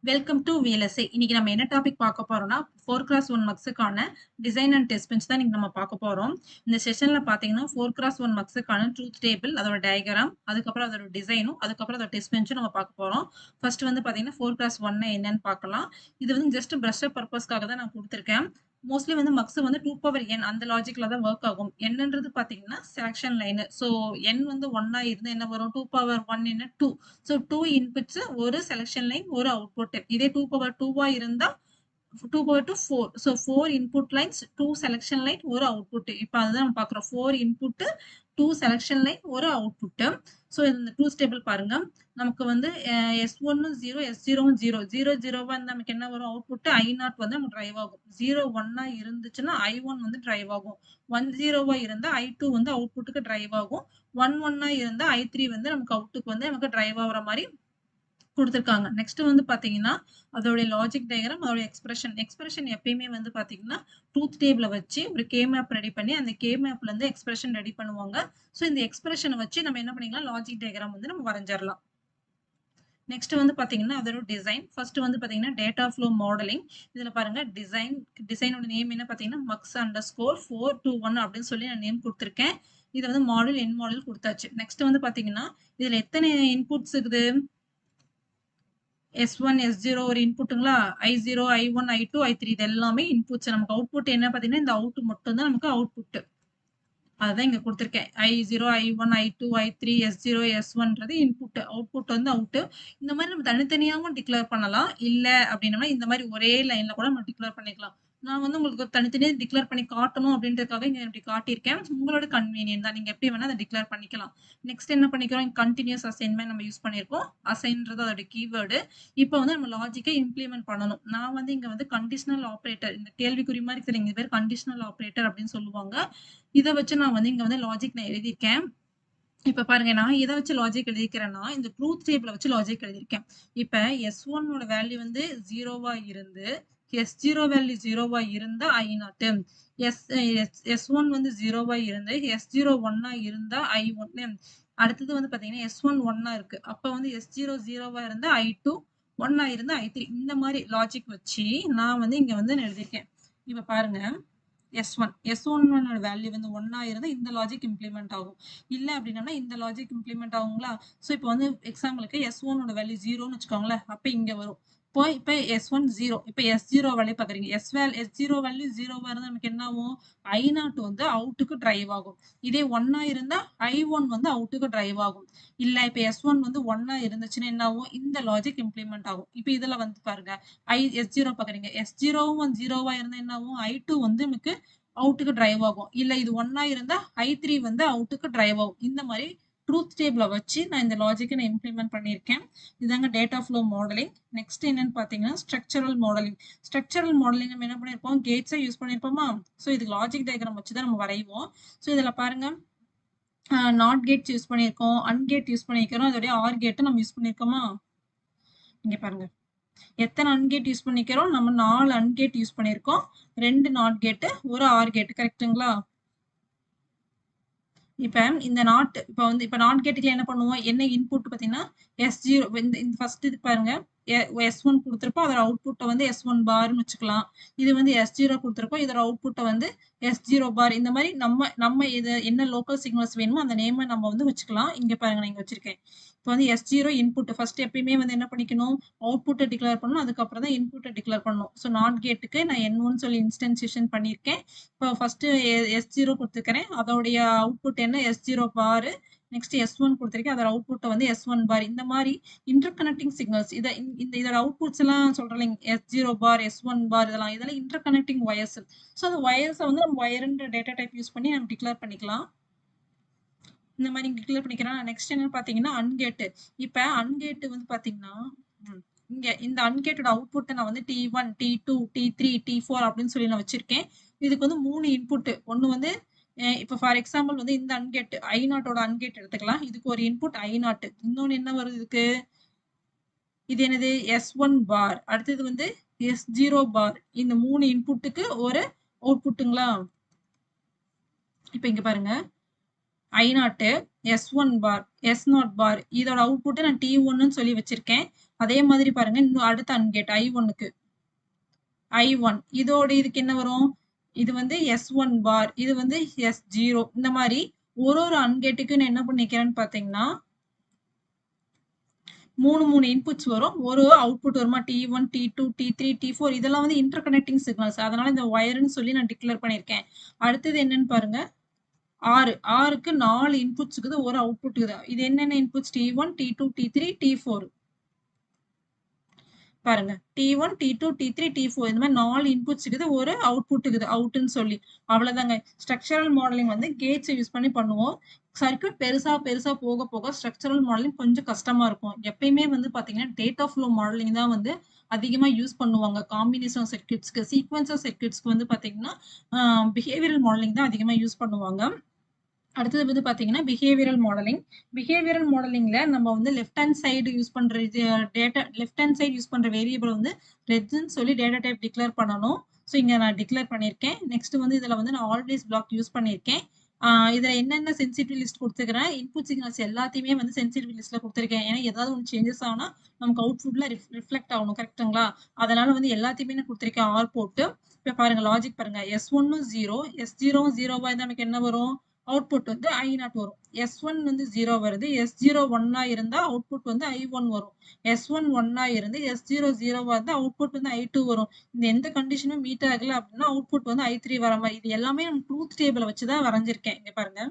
Welcome to VLSI. இன்னைக்கு நம்ம என்ன டாபிக் பார்க்க போறோம்னா 4x1 மக்ஸுக்கான டிசைன் அண்ட் டெஸ்ட் பெஞ்ச் தான் இன்னைக்கு நம்ம பார்க்க போறோம். இந்த செஷன்ல பாத்தீங்கன்னா 4x1 மக்ஸுக்கான ட்ரூத் டேபிள், அதோட டயக்ராம், அதுக்கப்புறம் அதோட டிசைனும், அதுக்கப்புறம் அதோட டெஸ்ட் பெஞ்சும் நம்ம பார்க்க போறோம். ஃபர்ஸ்ட் வந்து பாத்தீங்கன்னா 4x1 என்னன்னு பார்க்கலாம். இது வந்து ஜஸ்ட் பிரஷ் அப் பர்பஸ்க்காக தான் நான் கொடுத்திருக்கேன். மோஸ்ட்லி வந்து மக்ஸ் வந்து 2n அந்த லாஜிக்ல தான் ஒர்க் ஆகும். என்னன்றது பாத்தீங்கன்னா செலக்ஷன் லைன். சோ n வந்து 1 இருந்து என்ன வரும் 2n என்ன 2. சோ 2 இன்புட்ஸ் ஒரு செலக்ஷன் லைன் ஒரு அவுட்புட். இதே 2 இருந்தா 2 4. So 4 input lines 2 selection line ஒரு அவுட்புட். இப்போ அதுதான் நம்ம பார்க்குறோம். 4 இன்புட் 2 செலக்ஷன் லைன் ஒரு அவுட்புட். ஸோ இந்த ட்ரூத் டேபிள் பாருங்க. நமக்கு வந்து S1 0 S0 0 0 0 நமக்கு என்ன வரும் அவுட்புட் I0 வந்து நமக்கு டிரைவ் ஆகும். 0 1 இருந்துச்சுன்னா I1 வந்து டிரைவ் ஆகும். 1 0 இருந்தா I2 வந்து அவுட்புட்டுக்கு டிரைவ் ஆகும். 1 1 இருந்தா I3 வந்து நமக்கு அவுட்டுக்கு வந்து நமக்கு டிரைவ் ஆகுற மாதிரி கொடுத்துருக்காங்க. நெக்ஸ்ட் வந்து பாத்தீங்கன்னா அதோடைய லாஜிக் டயக்ராம், அதோட எக்ஸ்பிரஷன் எப்பயுமே வந்து பாத்தீங்கன்னா ட்ரூத் டேபிள வச்சு ஒரு கே மேப் ரெடி பண்ணி அந்த கே மேப்ல இருந்து எக்ஸ்பிரஷன் ரெடி பண்ணுவாங்க. சோ இந்த எக்ஸ்பிரஷனை வச்சு நம்ம என்ன பண்ணிக்கலாம், லாஜிக் டயக்ராம் வந்து நம்ம வரைஞ்சிடலாம். நெக்ஸ்ட் வந்து பாத்தீங்கன்னா அதோட டிசைன். ஃபர்ஸ்ட் வந்து பாத்தீங்கன்னா டேட்டா ஃப்ளோ மாடலிங். இதுல பாருங்க டிசைனோட நேம் என்ன பாத்தீங்கன்னா mux_421 அப்படின்னு சொல்லி நான் நேம் கொடுத்திருக்கேன். இது வந்து மாடல் என் மாடல் கொடுத்தாச்சு. நெக்ஸ்ட் வந்து பாத்தீங்கன்னா இதுல எத்தனை இன்புட்ஸ் இருக்குது, S1 S0 ஒரு இன்புட்டுங்களா, I0 I1 I2 I3 இது எல்லாமே இன்புட்ஸ். நமக்கு அவுட்புட் என்ன பாத்தீங்கன்னா இந்த அவுட் மட்டும் தான் நமக்கு அவுட்புட். அதான் இங்க கொடுத்திருக்கேன். I0 I1 I2 I3 S0 S1ன்றது இன்புட். அவுட்புட் வந்து அவுட். இந்த மாதிரி நம்ம தனித்தனியாவும் டிக்ளேர் பண்ணலாம். இல்ல அப்படின்னா இந்த மாதிரி ஒரே லைன்ல கூட நம்ம டிக்ளேர் பண்ணிக்கலாம். நான் வந்து உங்களுக்கு தனித்தனியா டிக்ளேர் பண்ணி காட்டணும் அப்படின்றதுக்காக இங்க இப்படி காட்டியிருக்கேன். உங்களோட கன்வீனியன்ட் தான். நீங்க எப்படி வேணா அதை டிக்ளேர் பண்ணிக்கலாம். நெக்ஸ்ட் என்ன பண்ணிக்கிறோம், கண்டினியூஸ் அசைன்மெண்ட் நம்ம யூஸ் பண்ணியிருக்கோம். அசைன்றது அதோட கீவேர்டு. இப்போ வந்து நம்ம லாஜிக்கை இம்ப்ளிமெண்ட் பண்ணணும். நான் வந்து இங்க வந்து கண்டிஷனல் ஆபரேட்டர், இந்த கேள்விக்குறி மாதிரி தெரியுங்க பேர் கண்டிஷனல் ஆபரேட்டர் அப்படின்னு சொல்லுவாங்க. இதை வச்சு நான் வந்து இங்க வந்து லாஜிக் நான் எழுதியிருக்கேன். இப்ப பாருங்க, நான் எதை வச்சு லாஜிக் எழுதிக்கிறேன்னா இந்த ட்ரூத் டேபிள வச்சு லாஜிக் எழுதியிருக்கேன். இப்ப S1 ஓட வேல்யூ வந்து 0வா இருந்து S0 வேல்யூ 0வா இருந்தா I0, S1 வந்து 0வா இருந்து S0 1ஆ இருந்தா I1. அடுத்தது வந்து பாத்தீங்கன்னா S1 1ஆ இருக்கு, அப்ப வந்து S0 0வா இருந்தா I2, 1ஆ இருந்தா I3. இந்த மாதிரி லாஜிக் வச்சு நான் வந்து இங்க வந்து எழுதியிருக்கேன். இப்ப பாருங்க, S1 வேல்யூ வந்து 1ஆ இருந்தா இந்த லாஜிக் இம்ப்ளிமெண்ட் ஆகும். இல்ல அப்படின்னா இந்த லாஜிக் இம்ப்ளிமெண்ட் ஆகுங்களா. சோ இப்போ வந்து எக்ஸாம்பிளுக்கு S1 வேல்யூ 0ன்னு வச்சுக்கோங்களேன். அப்ப இங்க வரும். இப்ப S1 0. இப்ப S0 வேல்யூ பாக்குறீங்க. S0 வேல்யூ 0வா இருந்தா நமக்கு என்ன ஆகும், I0 வந்து அவுட்டுக்கு டிரைவ் ஆகும். இதே 1ஆ இருந்தா I1 வந்து அவுட்டுக்கு டிரைவ் ஆகும். இல்ல இப்ப S1 வந்து 1ஆ இருந்துச்சுன்னா என்ன ஆகும், இந்த லாஜிக் இம்ப்ளிமெண்ட் ஆகும். இப்ப இதுல வந்து பாருங்க S0 பாக்குறீங்க. S0வும் 0வா இருந்தா என்ன ஆகும், I2 வந்து நமக்கு அவுட்டுக்கு டிரைவ் ஆகும். இல்ல இது 1ஆ இருந்தா I3 வந்து அவுட்டுக்கு டிரைவ் ஆகும். இந்த மாதிரி ட்ரூத் டேபிள வச்சு நான் இந்த லாஜிக்கை நான் இம்ப்ளிமெண்ட் பண்ணியிருக்கேன். இதாங்க டேட்டா ஃப்ளோ மாடலிங். நெக்ஸ்ட் என்னன்னு பாத்தீங்கன்னா ஸ்ட்ரக்சரல் மாடலிங். ஸ்ட்ரக்சரல் மாடலிங் நம்ம என்ன பண்ணிருப்போம், கேட்ஸை யூஸ் பண்ணிருப்போமா. சோ இதுக்கு லாஜிக் டயக்ராம் வச்சுதான் நம்ம வரைவோம். சோ இதுல பாருங்க நாட் கேட் யூஸ் பண்ணிருக்கோம், அன்கேட் யூஸ் பண்ணிருக்கிறோம், அதோடய ஆர் கேட் நம்ம யூஸ் பண்ணிருக்கோமா. இங்க பாருங்க எத்தனை அன்கேட் யூஸ் பண்ணிக்கிறோம், நம்ம 4 அன்கேட் யூஸ் பண்ணிருக்கோம், 2 நாட் கேட், ஒரு ஆர் கேட். கரெக்ட்டுங்களா. இப்ப இந்த நாட் இப்ப நாட் கேட்டுக்கு என்ன பண்ணுவோம், என்ன இன்புட் பாத்தீங்கன்னா S0. இந்த ஃபர்ஸ்ட் இது பாருங்க S1 கொடுத்திருப்போம், அதோட அவுட்புட்டை வந்து S1 பார்னு வச்சுக்கலாம். இது வந்து S0 கொடுத்திருப்போம், இதோட அவுட்புட்டை வந்து S0 பார். இந்த மாதிரி நம்ம இது என்ன லோக்கல் சிக்னல்ஸ் வேணுமோ அந்த நேமை நம்ம வந்து வச்சுக்கலாம். இங்க பாருங்க நான் இங்க வச்சிருக்கேன். இப்போ வந்து S0 இன்புட். ஃபர்ஸ்ட் எப்பயுமே வந்து என்ன பண்ணிக்கணும், அவுட்புட்டை டிக்ளேர் பண்ணணும், அதுக்கப்புறம் தான் இன்புட்டை டிக்ளேர் பண்ணணும். ஸோ நாட் கேட்டுக்கு நான் N1 சொல்லி இன்ஸ்டன்சியேஷன் பண்ணியிருக்கேன். இப்போ ஃபர்ஸ்ட் S0 கொடுத்துருக்கிறேன், அதோடைய அவுட்புட் என்ன S0 பார். நெக்ஸ்ட் S1 கொடுத்திருக்கேன், அதோட அவுட்புட்டை வந்து S1 பார். இந்த மாதிரி இன்டர் கனெக்டிங் சிக்னல்ஸ். இதோட அவுட்புட்ஸ் எல்லாம் சொல்றேன், S0 பார் S1 பார் இதெல்லாம் இன்டர் கனெக்டிங் வயர்ஸ். ஸோ அந்த வயர்ஸை வந்து நம்ம வயர்ன்ற டேட்டா டைப் யூஸ் பண்ணி நம்ம டிக்ளேர் பண்ணிக்கலாம். இந்த மாதிரி டிக்ளேர் பண்ணிக்கிறேன். நெக்ஸ்ட் என்னன்னு பாத்தீங்கன்னா அன்கேட். இப்ப அன்கேட் வந்து பாத்தீங்கன்னா இங்க இந்த அன்கேட்டோட அவுட்புட்டை நான் வந்து T1 T2 T3 T4 அப்படின்னு சொல்லி நான் வச்சிருக்கேன். இதுக்கு வந்து 3 இன்புட். ஒன்னு வந்து இப்ப ஃபார் எக்ஸாம்பிள் வந்து இந்த அன்கேட் I0ஓட அன்கேட் எடுத்துக்கலாம். இதுக்கு ஒரு இன்புட் I0. இன்னொன்னு என்ன வருது இதுக்கு, இது என்னது S1 பார். அடுத்தது வந்து S0 பார். இந்த 3 இன்புட்டுக்கு ஒரு அவுட்புட்டுங்களா. இப்ப இங்க பாருங்க I0 S1 பார் S0 பார். இதோட அவுட்புட்டை நான் T1ன்னு சொல்லி வச்சிருக்கேன். அதே மாதிரி பாருங்க இன்னும் அடுத்த அன்கேட் I1க்கு I1 இதோட இதுக்கு என்ன வரும்? இது வந்து S1 பார், இது வந்து S0. இந்த மாதிரி ஒரு அன்கேட்டுக்கு நான் என்ன பண்ணிக்கிறேன்னு பாத்தீங்கன்னா 3 இன்புட்ஸ் வரும். ஒரு அவுட்புட் வருமா? T1, T2, T3, T4 இதெல்லாம் வந்து இன்டர் கனெக்டிங் சிக்னல்ஸ். அதனால இந்த ஒயர்ன்னு சொல்லி நான் டிக்ளேர் பண்ணியிருக்கேன். அடுத்தது என்னன்னு பாருங்க. 6க்கு 4 இன்புட்ஸ் இருக்குது, ஒரு அவுட்புட் இருக்குது. இது என்னென்ன inputs? T1, T2, T3, T4. பாருங்க T1, T2, T3, T4 இந்த மாதிரி 4 இன்புட்ஸ் இருக்குது, ஒரு அவுட்புட் இருக்குது, அவுட்னு சொல்லி. அவ்வளவுதாங்க. ஸ்ட்ரக்சரல் மாடலிங் வந்து கேட்ஸ் யூஸ் பண்ணி பண்ணுவோம். சர்க்யூட் பெருசா போக போக ஸ்ட்ரக்சரல் மாடலிங் கொஞ்சம் கஷ்டமா இருக்கும். எப்பயுமே வந்து பாத்தீங்கன்னா டேட்டா ஃப்ளோ மாடலிங் தான் வந்து அதிகமா யூஸ் பண்ணுவாங்க. காம்பினேஷன் சர்க்யூட்ஸ்க்கு, சீக்வென்சர் சர்க்யூட்ஸ்க்கு வந்து பாத்தீங்கன்னா பிஹேவியரல் மாடலிங் தான் அதிகமா யூஸ் பண்ணுவாங்க. அடுத்தது வந்து பாத்தீங்கன்னா பிஹேவியரல் மாடலிங். பிஹேவியரல் மாடலிங்ல நம்ம வந்து லெஃப்ட் ஹேண்ட் சைடு யூஸ் பண்ற லெஃப்ட் ஹேண்ட் சைடு யூஸ் பண்ற வேரியபிள் வந்து ரெட்ஸ்ன்னு சொல்லி டேட்டா டைப் டிக்ளேர் பண்ணணும். ஸோ இங்க நான் டிக்ளேர் பண்ணியிருக்கேன். நெக்ஸ்ட் வந்து இதுல வந்து நான் ஆல்வேஸ் பிளாக் யூஸ் பண்ணியிருக்கேன். இதுல என்னென்ன சென்சிட்டிவ் லிஸ்ட் கொடுத்துருக்கிறேன், இன்புட் சிக்னல்ஸ் எல்லாத்தையுமே வந்து சென்சிட்டிவ் லிஸ்ட்ல கொடுத்துருக்கேன். ஏன்னா ஏதாவது ஒன்று சேஞ்சஸ் ஆனா நமக்கு அவுட்புட்ல ரிஃப்ளெக்ட் ஆகணும், கரெக்ட்டுங்களா? அதனால வந்து எல்லாத்தையுமே நான் கொடுத்துருக்கேன் ஆர் போட்டு. இப்ப பாருங்க லாஜிக் பாருங்க, S1 0, S0 0வா இருந்தா நமக்கு என்ன வரும்? அவுட்புட் வந்து I0 வரும். S1 வந்து 0 வருது, S0 1ஆ இருந்தா அவுட்புட் வந்து I1 வரும். S1 1ஆ இருந்து S0 0வா இருந்தா அவுட்புட் வந்து I2 வரும். இந்த எந்த கண்டிஷனும் மீட் ஆகல அப்படின்னா அவுட்புட் வந்து I3 வர மாதிரி. இது எல்லாமே நம்ம ட்ரூத் டேபிள வச்சுதான் வரைஞ்சிருக்கேன். இங்க பாருங்க.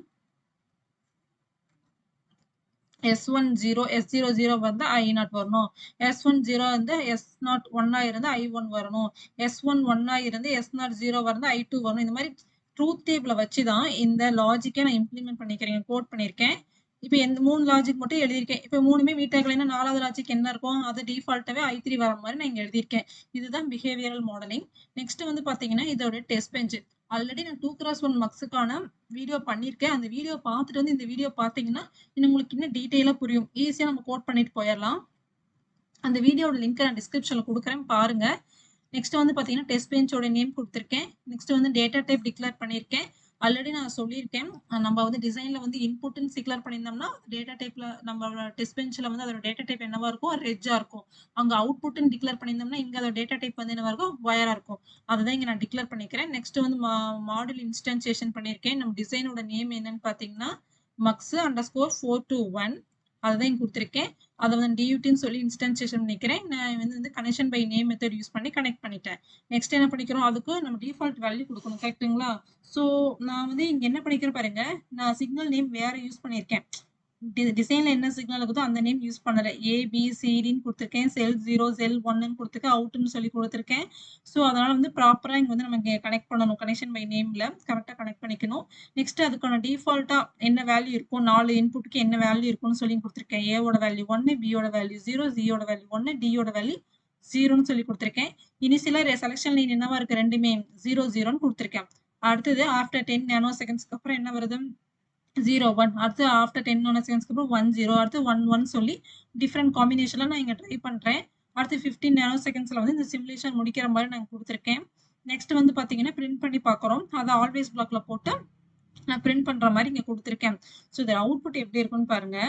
S1 0, S0 0 வந்து I0 வரணும். S1 0 வந்து S0 1ஆ இருந்து I1 வரணும். S1 1ஆ இருந்து S0 0 வந்து I2 வரணும். இந்த மாதிரி ட்ரூத் டேபிள வச்சுதான் இந்த லாஜிக்கை நான் இம்ப்ளிமெண்ட் பண்ணிக்கிறேன், கோட் பண்ணியிருக்கேன். இப்போ இந்த 3 லாஜிக் மட்டும் எழுதியிருக்கேன். இப்போ 3மே மீட் ஆகலைன்னா 4வது லாஜிக் என்ன இருக்கும்? அது டிஃபால்ட்டாவே I3 வர மாதிரி நான் இங்க எழுதியிருக்கேன். இதுதான் பிஹேவியரல் மாடலிங். நெக்ஸ்ட் வந்து பாத்தீங்கன்னா இதோட டெஸ்ட் பெஞ்ச். ஆல்ரெடி நான் 2x1 மக்ஸுக்கான வீடியோ பண்ணியிருக்கேன். அந்த வீடியோ பார்த்துட்டு வந்து இந்த வீடியோ பார்த்தீங்கன்னா இன்னும் உங்களுக்கு இன்னும் டீட்டெயிலா புரியும். ஈஸியா நம்ம கோட் பண்ணிட்டு போயிடலாம். அந்த வீடியோட லிங்க் நான் டிஸ்கிரிப்ஷன்ல கொடுக்குறேன், பாருங்க. நெக்ஸ்ட் வந்து பாத்தீங்கன்னா டெஸ்ட் பெஞ்சோட நேம் கொடுத்துருக்கேன். நெக்ஸ்ட் வந்து டேட்டா டைப் டிக்ளேர் பண்ணியிருக்கேன். ஆல்ரெடி நான் சொல்லியிருக்கேன். நம்ம வந்து டிசைன்ல வந்து இன்புட்னு டிக்ளேர் பண்ணியிருந்தோம்னா டேட்டா டைப்ல நம்ம டெஸ்ட் பெஞ்ச்ல வந்து அதோட டேட்டா டைப் என்னவா இருக்கும்? ரெட்ஜா இருக்கும். அங்க அவுட்புட்னு டிக்ளேர் பண்ணியிருந்தோம்னா இங்க அதோட டேட்டா டைப் வந்து என்னவா இருக்கும்? வயரா இருக்கும். அதுதான் இங்க நான் டிக்ளேர் பண்ணிக்கிறேன். நெக்ஸ்ட் வந்து மாடியூல் இன்ஸ்டன்சியேஷன் பண்ணியிருக்கேன். நம்ம டிசைனோட நேம் என்னன்னு பாத்தீங்கன்னா mux_421 அதுதான் இங்க கொடுத்துருக்கேன். அதை வந்து டியூட்டின்னு சொல்லி இன்ஸ்டன்சியேஷன் பண்ணிக்கிறேன். நான் வந்து connection by name method use பண்ணி கனெக்ட் பண்ணிட்டேன். நெக்ஸ்ட் என்ன பண்ணிக்கிறோம்? அதுக்கு நம்ம டிஃபால்ட் வேல்யூ கொடுக்கணும், கரெக்ட்டுங்களா? ஸோ நான் வந்து இங்க என்ன பண்ணிக்கிறேன் பாருங்க, நான் சிக்னல் நேம் வேற யூஸ் பண்ணியிருக்கேன். டிசைன்ல என்ன சிக்னல் இருக்குதோ அந்த நேம் யூஸ் பண்ணல. ABCDன்னு கொடுத்துருக்கேன். செல் 0 செல் 1ன்னு கொடுத்துருக்கேன். அவுட்னு சொல்லி கொடுத்துருக்கேன். ஸோ அதனால வந்து ப்ராப்பரா இங்க வந்து நம்ம கனெக்ட் பண்ணணும். கனெக்ஷன் பை நேம்ல கரெக்டா கனெக்ட் பண்ணிக்கணும். நெக்ஸ்ட் அதுக்கான டிஃபால்ட்டா என்ன வேல்யூ இருக்கும், 4 இன்புட்க்கு என்ன வேல்யூ இருக்கும்னு சொல்லி கொடுத்துருக்கேன். ஏவோட வேல்யூ 1, பியோட வேல்யூ 0, ஜியோட வேல்யூ 1, டியோட வேல்யூ 0ன்னு சொல்லி கொடுத்துருக்கேன். இனிஷியலா செலக்ஷன் லைன் என்னவா இருக்கு? ரெண்டுமே 0 0ன்னு கொடுத்துருக்கேன். அடுத்தது ஆஃப்டர் 10 நானோ செகண்ட்ஸ்க்கு அப்புறம் என்ன வருது? 0 1. அடுத்து ஆஃப்டர் 10 நானோ செகண்ட்ஸ்க்கு அப்புறம் 1 0, அடுத்து 1 1 சொல்லி டிஃப்ரெண்ட் காம்பினேஷன்ல நான் இங்க ட்ரை பண்றேன். அடுத்து 15 நானோ செகண்ட்ஸ்ல வந்து இந்த சிமுலேஷன் முடிக்கிற மாதிரி நான் கொடுத்துருக்கேன். நெக்ஸ்ட் வந்து பாத்தீங்கன்னா பிரிண்ட் பண்ணி பார்க்குறோம். அதை ஆல்வேஸ் பிளாக்ல போட்டு நான் பிரிண்ட் பண்ற மாதிரி இங்க கொடுத்துருக்கேன். ஸோ இது அவுட்புட் எப்படி இருக்குன்னு பாருங்க.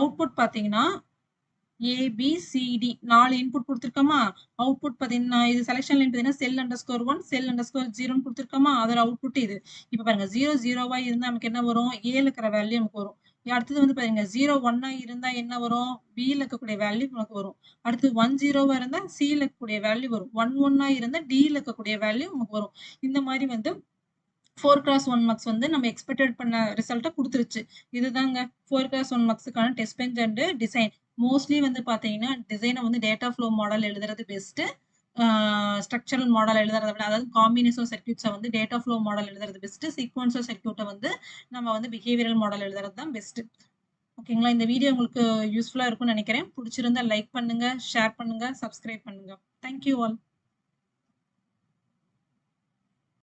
அவுட்புட் பாத்தீங்கன்னா ABCD 4 இன்புட் கொடுத்துருக்கோமா? அவுட்புட் பாத்தீங்கன்னா இது செலக்ஷன் லைன் பாத்தீங்கன்னா cell_1 cell_0ன்னு கொடுத்துருக்கோமா? அதோட அவுட்புட் இது. இப்ப பாருங்க 0 0வா இருந்தா நமக்கு என்ன வரும்? Aல இருக்கிற வேல்யூ நமக்கு வரும். அடுத்தது வந்து பாருங்க 0 1ஆ இருந்தா என்ன வரும்? Bல இருக்கக்கூடிய வேல்யூ நமக்கு வரும். அடுத்து 1 0வா இருந்தா Cல இருக்கக்கூடிய வேல்யூ வரும். 1 1ஆ இருந்தா Dல இருக்கக்கூடிய வேல்யூ நமக்கு வரும். இந்த மாதிரி வந்து 4x1 மக்ஸ் வந்து நம்ம எக்ஸ்பெக்டட் பண்ண ரிசல்ட்டை கொடுத்துருச்சு. இதுதாங்க 4x1 மக்ஸுக்கான test bench and design. Mostly வந்து பாத்தீங்கன்னா டிசைனை வந்து டேட்டா ஃப்ளோ மாடல் எழுதுறது பெஸ்ட். ஸ்ட்ரக்சரல் மாடல் எழுதுறத விட, அதாவது காம்பினேஷன் சர்க்யூட்ஸை வந்து டேட்டா ஃப்ளோ மாடல் எழுதுறது பெஸ்ட். சீக்வன்சர் சர்க்யூட்டை வந்து நம்ம வந்து பிஹேவியரல் மாடல் எழுதுறது தான் பெஸ்ட். ஓகேங்களா? இந்த வீடியோ உங்களுக்கு யூஸ்ஃபுல்லா இருக்கும்னு நினைக்கிறேன். பிடிச்சிருந்தா லைக் பண்ணுங்க, ஷேர் பண்ணுங்க, சப்ஸ்கிரைப் பண்ணுங்க. Thank you all.